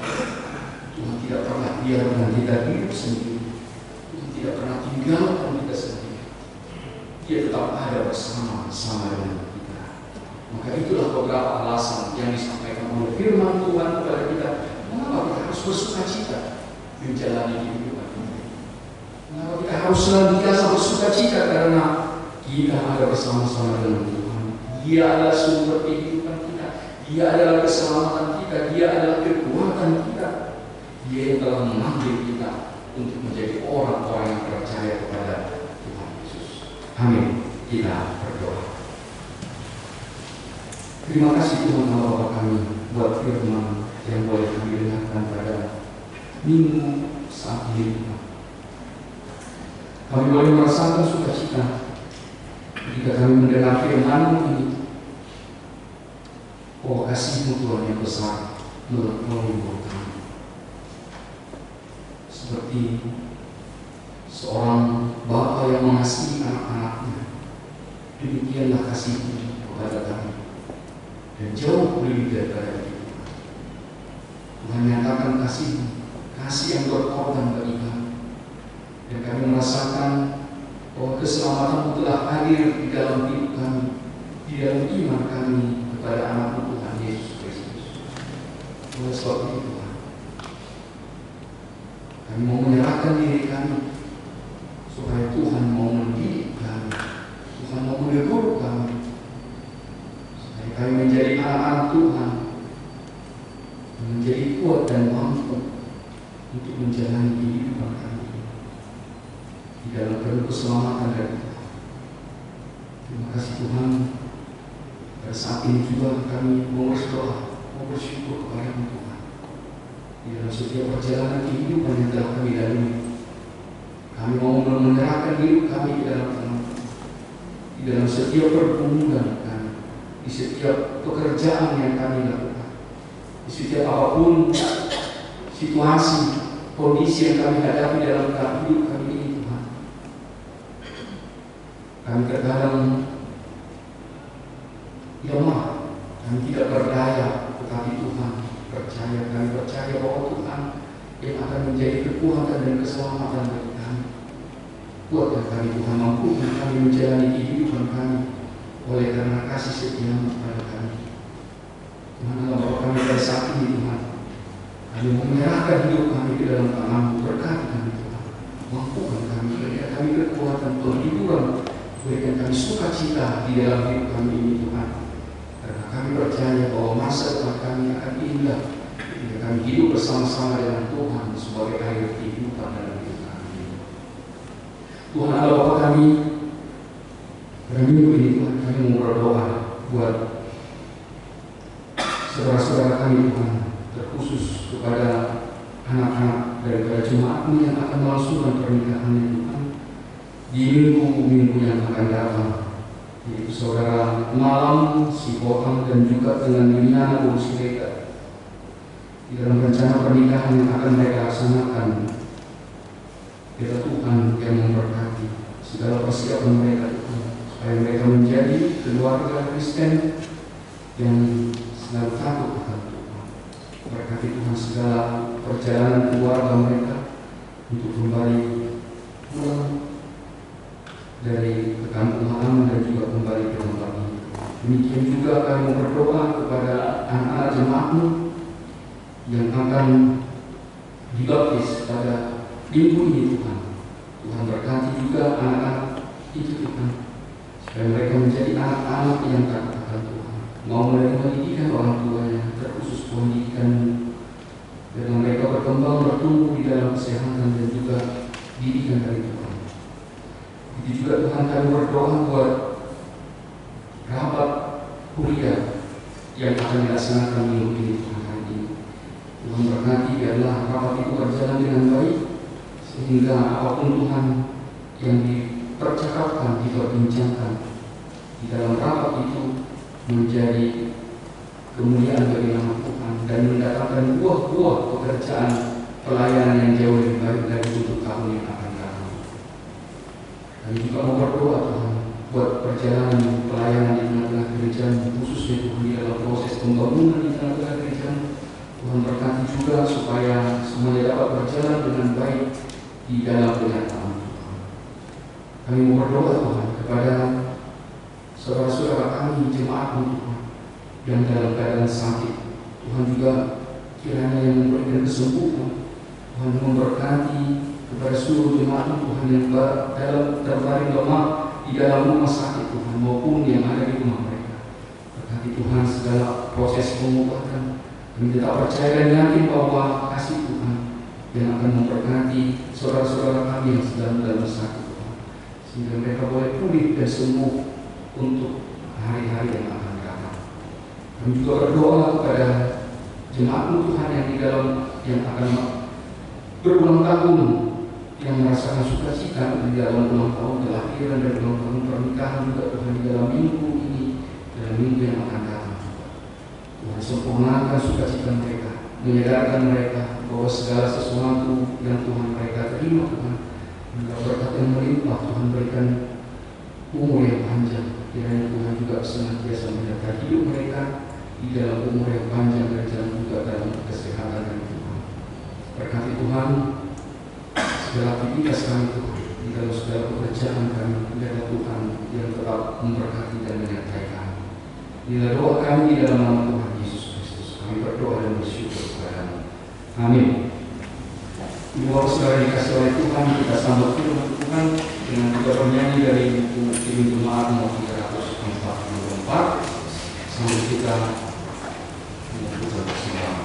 S3: Tuhan tidak pernah biarkan kita hidup sendiri. Tuhan tidak pernah tinggalkan kita sendiri. Dia tetap ada bersama-sama dengan kita. Maka itulah beberapa alasan yang disampaikan oleh firman Tuhan kepada kita. Mengapa kita harus bersuka cita menjalani kehidupan ini? Mengapa kita harus senantiasa bersuka cita? Karena kita ada bersama-sama dengan Tuhan. Dia adalah sumber kehidupan kita. Dia adalah keselamatan kita. Dia adalah kekuatan kita. Dia yang telah memanggil kita untuk menjadi orang-orang yang percaya kepada Tuhan Yesus. Amin. Kita berdoa. Terima kasih Tuhan Allah Bapa kami buat firman yang boleh kami dengarkan pada minggu saat ini. Kami boleh merasakan sukacita jika kami mendengar firman-Mu ini. Oh, kasih-Mu Tuhan yang besar melumpuhkan kami. Seperti seorang bapa yang mengasihi anak-anaknya, demikianlah kasih-Mu kepada kami. Dan jauh lebih daripada itu. Tuhan nyatakan kasih-Mu, kasih yang berkorban bagi kami. Dan kami merasakan bahwa keselamatan telah hadir di dalam hidup kami, di dalam iman kami kepada anak Tuhan Yesus Kristus. Oleh sebab itu Tuhan, Kami mau menyerahkan diri kami supaya Tuhan mau mendidik kami, Tuhan mau menegur kami, supaya kami menjadi anak-anak Tuhan, menjadi kuat dan mampu untuk menjalani kehidupan kami di dalam penuh keselamatan dari Tuhan. Terima kasih Tuhan. Pada saat ini juga kami mau berdoa, mau bersyukur kepada Tuhan di dalam setiap perjalanan kehidupan yang telah kami lalui. Kami mau menyerahkan hidup kami di dalam tangan Tuhan, di dalam setiap pergumulan kami, di setiap pekerjaan yang kami lakukan, di setiap apapun situasi, kondisi yang kami hadapi dalam hidup kami ini Tuhan. Kami terkadang lemah, kami tidak berdaya, tetapi Tuhan percaya, kami percaya bahwa Tuhan yang akan menjadi kekuatan dan keselamatan bagi kami. Kuatkan kami Tuhan, mampukan kami menjalani kehidupan kami oleh karena kasih setia-Mu kepada kami. Tuhan Allah Bapa kami pada saat ini Tuhan, kami menyerahkan hidup kami ke dalam tangan-Mu, berkati kami Tuhan, mampukan kami, berikan kami kekuatan, penghiburan, berikan kami sukacita di dalam hidup kami ini Tuhan. Karena kami percaya bahwa masa depan kami akan indah jika kami hidup bersama-sama dengan Tuhan sebagai air kehidupan dalam hidup kami. Tuhan Allah Bapa kami, pada minggu ini Tuhan kami mau berdoa buat saudara-saudara kami Tuhan, terkhusus kepada anak-anak daripada jemaat-Mu yang akan melangsungkan pernikahannya Tuhan di minggu-minggu yang akan datang, yaitu saudara Malam, si Bohang, dan juga dengan Liliana Ursileka di dalam rencana pernikahan yang akan mereka laksanakan. Biar Tuhan yang memberkati segala persiapan mereka Tuhan, supaya mereka menjadi keluarga Kristen yang selalu takut akan Tuhan. Berkati Tuhan segala perjalanan keluarga mereka untuk kembali pulang dari kampung halaman dan juga kembali ke tempat ini. Demikian juga kami berdoa kepada anak-anak jemaat-Mu yang akan dibaptis pada minggu ini Tuhan. Tuhan berkati juga anak-anak itu Tuhan, supaya mereka menjadi anak-anak yang takut akan Tuhan, mau menerima didikan orang tuanya, terkhusus pendidikan, dan mereka berkembang bertumbuh di dalam kesehatan dan juga didikan dari Tuhan. Itu juga Tuhan kami berdoa buat rapat kuliah yang akan dilaksanakan minggu ini Tuhan hari ini. Tuhan berkati biarlah rapat itu berjalan dengan baik, sehingga apapun Tuhan yang dipercakapkan, diperbincangkan di dalam rapat itu menjadi kemuliaan bagi nama Tuhan dan mendatangkan buah-buah pekerjaan pelayanan yang jauh lebih baik dari untuk tahun yang akan datang. Kami juga mau berdoa Tuhan buat perjalanan pelayanan di tengah-tengah gereja, khususnya Tuhan di dalam proses pembangunan di tengah-tengah gereja. Tuhan berkati juga supaya semuanya dapat berjalan dengan baik di dalam kenyataan Tuhan. Kami mau berdoa Tuhan kepada saudara-saudara kami, jemaat-Mu Tuhan, yang dalam keadaan sakit. Tuhan juga kiranya yang memberikan kesembuhan. Tuhan memberkati kepada seluruh jemaat Tuhan yang terbaring lemah di dalam rumah sakit Tuhan maupun yang ada di rumah mereka. Berkati Tuhan segala proses pengobatan. Kami tetap percaya dan yakin bahwa kasih Tuhan yang akan memberkati saudara-saudara kami yang sedang dalam sakit Tuhan, sehingga mereka boleh pulih dan sembuh untuk hari-hari yang akan datang. Kami juga berdoa kepada jemaat-Mu Tuhan yang di dalam yang akan berulang tahun, yang merasakan sukacita di dalam ulang tahun kelahiran dan ulang tahun pernikahan juga Tuhan di dalam minggu ini, dalam minggu yang akan datang. Tuhan sempurnakan sukacita mereka, menyadarkan mereka bahwa segala sesuatu yang Tuhan mereka terima Tuhan, juga berkat yang melimpah Tuhan berikan umur yang panjang. Kiranya Tuhan juga senantiasa menyertai hidup mereka di dalam umur yang panjang dan juga dalam kesehatan yang Tuhan. Berkati Tuhan segala aktivitas kami Tuhan, di dalam segala pekerjaan kami, biarlah Tuhan yang tetap memberkati dan menyertai kami. Inilah doa kami di dalam nama Tuhan Yesus Kristus. Kami berdoa dan bersyukur kepada-Mu. Amin. Ibu Bapak Saudara dikasih oleh Tuhan, kita sambut Tuhan dengan juga bernyanyi dari buku Kirim Jemaat nomor 344 sambil kita memutar bersama.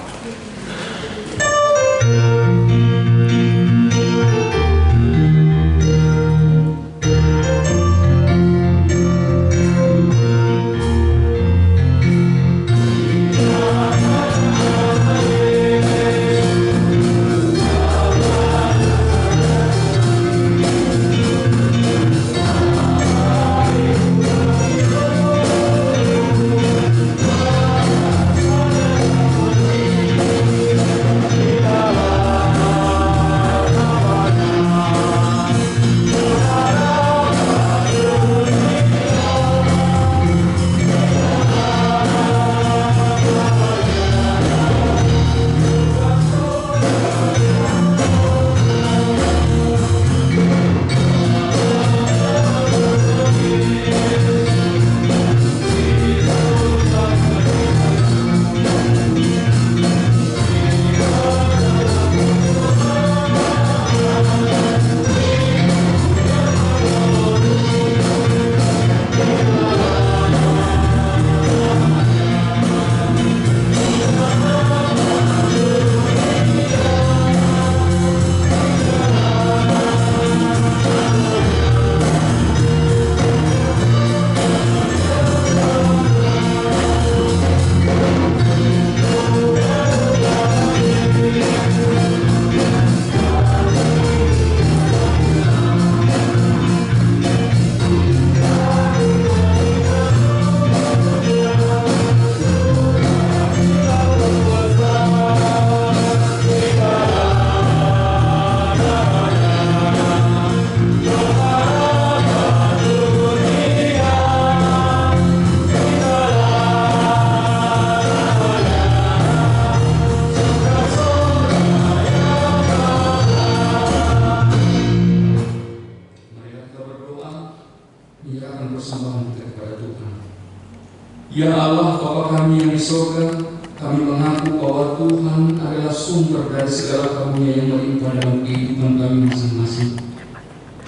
S4: Ya Allah, Bapa kami yang di surga, kami mengaku bahwa Tuhan adalah sumber dari segala karunia yang melimpah dalam kehidupan kami masing-masing.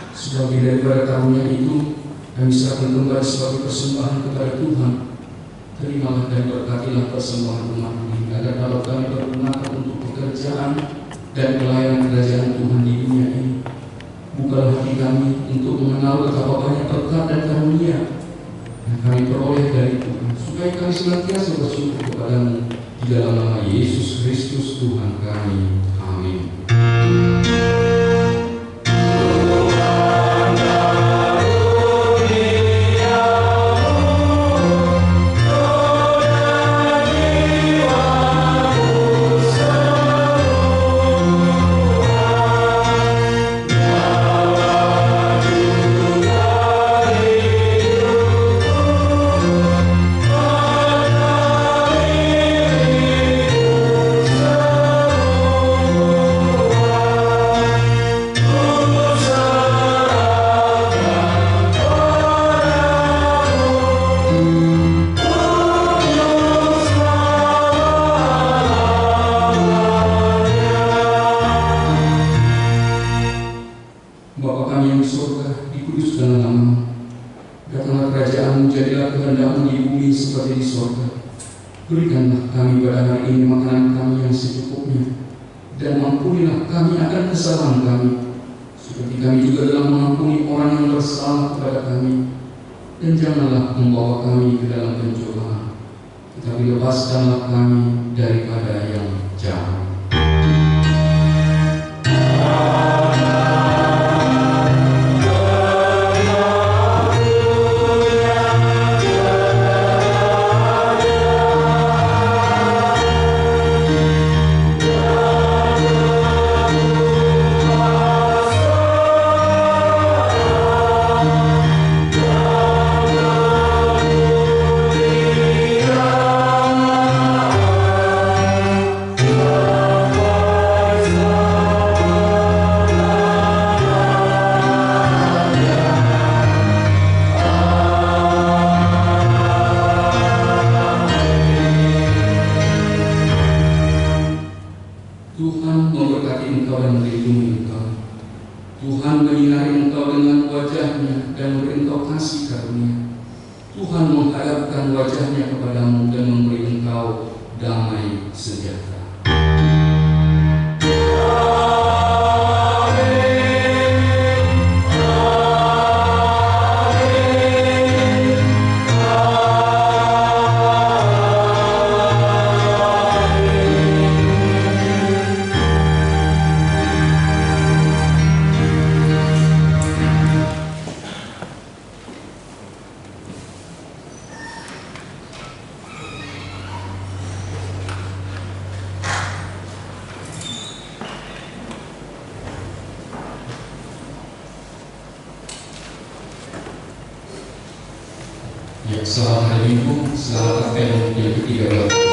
S4: Sebagai daripada karunia itu, kami serahkan kembali sebagai persembahan kepada Tuhan. Terimalah dan berkatilah persembahan umat ini, agar dapat kami pergunakan untuk pekerjaan dan pelayanan kerajaan Tuhan di dunia ini. Bukalah hati kami untuk mengenal betapa banyak berkat dan karunia yang kami peroleh dari Tuhan, supaya kami senantiasa bersyukur kepadamu di dalam nama Yesus Kristus Tuhan kami. Amin. Bapa kami yang di surga, dikuduskanlah namamu. Datanglah kerajaanmu, jadilah kehendakmu di bumi seperti di surga. Berikanlah kami pada hari ini makanan kami yang secukupnya, dan ampunilah kami akan kesalahan kami, seperti kami juga telah mengampuni orang yang bersalah kepada kami. Dan janganlah membawa kami ke dalam pencobaan, tetapi lepaskanlah kami daripada yang jahat.
S5: Amen.
S4: Tuhan memberkati engkau dan melindungi engkau. Tuhan menyinari engkau dengan wajah-Nya dan memberi engkau kasih karunia. Tuhan menghadapkan wajah-Nya kepadamu dan memberi engkau damai sejahtera. Ya, selamat hari Minggu, selamat yang ketiga.